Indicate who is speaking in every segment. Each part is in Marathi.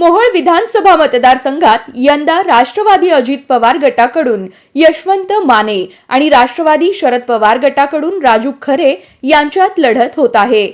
Speaker 1: मोहोळ विधानसभा मतदारसंघात यंदा राष्ट्रवादी अजित पवार गटाकडून यशवंत माने आणि राष्ट्रवादी शरद पवार गटाकडून राजू खरे यांच्यात लढत होत आहे।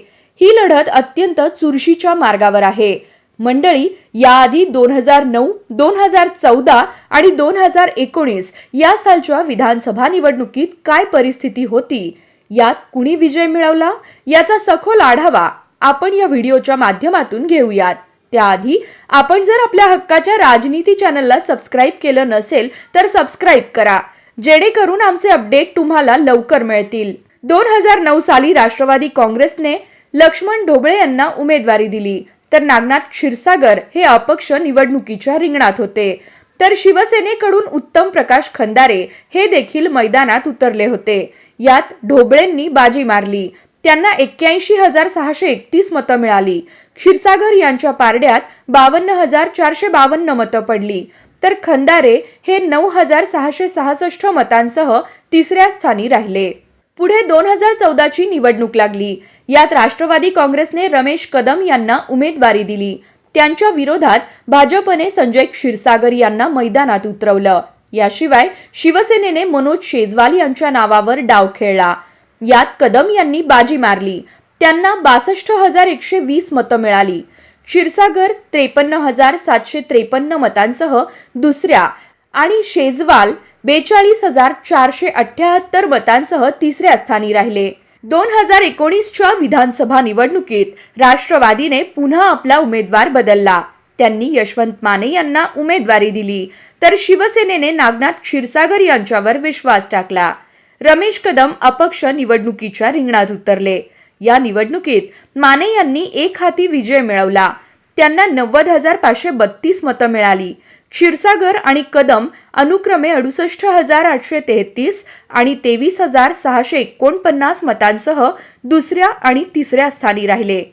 Speaker 1: ही लढत अत्यंत चुरशीच्या मार्गावर आहे। मंडळी, याआधी 2009, 2014 आणि 2019 या सालच्या विधानसभा निवडणुकीत काय परिस्थिती होती, यात कुणी विजय मिळवला याचा सखोल आढावा आपण या व्हिडिओच्या माध्यमातून घेऊयात। त्याआधी आपण जर आपल्या हक्काच्या राजनीती चॅनलला सबस्क्राइब केलं नसेल तर सबस्क्राइब करा, जेणेकरून आमचे अपडेट तुम्हाला लवकर मिळतील। 2009 साली राष्ट्रवादी काँग्रेसने लक्ष्मण ढोबळे यांना उमेदवारी दिली, तर नागनाथ क्षीरसागर हे अपक्ष निवडणुकीच्या रिंगणात होते। तर शिवसेनेकडून उत्तम प्रकाश खंदारे हे देखील मैदानात उतरले होते। यात ढोबळेंनी बाजी मारली, त्यांना 81,631 मतं मिळाली। क्षीरसागर यांच्या पारड्यात 52,452 मतं पडली, तर खंदारे हे 9,666 मतांसह तिसऱ्या स्थानी राहिले। पुढे 2014 ची निवडणूक लागली। यात राष्ट्रवादी काँग्रेसने रमेश कदम यांना उमेदवारी दिली। त्यांच्या विरोधात भाजपने संजय क्षीरसागर यांना मैदानात उतरवलं। याशिवाय शिवसेनेने मनोज शेजवाल यांच्या नावावर डाव खेळला। यात कदम यांनी बाजी मारली, त्यांना 62,120 मतं मिळाली। क्षीरसागर 53,753 मतांसह दुसऱ्या आणि शेजवाल 42,478 मतांसह तिसऱ्या स्थानी राहिले। 2019 च्या विधानसभा निवडणुकीत राष्ट्रवादीने पुन्हा आपला उमेदवार बदलला। त्यांनी यशवंत माने यांना उमेदवारी दिली, तर शिवसेनेने नागनाथ क्षीरसागर यांच्यावर विश्वास टाकला। रमेश कदम अपक्ष निवडणुकीच्या रिंगणात उतरले। या निवडणुकीत माने यांनी एक हाती विजय मिळवला, त्यांना 90,532 मतं मिळाली। क्षीरसागर आणि कदम अनुक्रमे 68,833 आणि 23,649 मतांसह दुसऱ्या आणि तिसऱ्या स्थानी राहिले।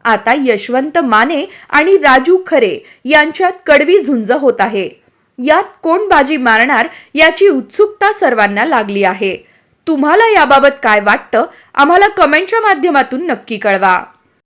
Speaker 1: आता यशवंत माने आणि राजू खरे यांच्यात कडवी झुंज होत आहे। यात कोण बाजी मारणार याची उत्सुकता सर्वांना लागली आहे। तुम्हाला याबाबत काय वाटतं, आम्हाला कमेंटच्या माध्यमातून नक्की कळवा।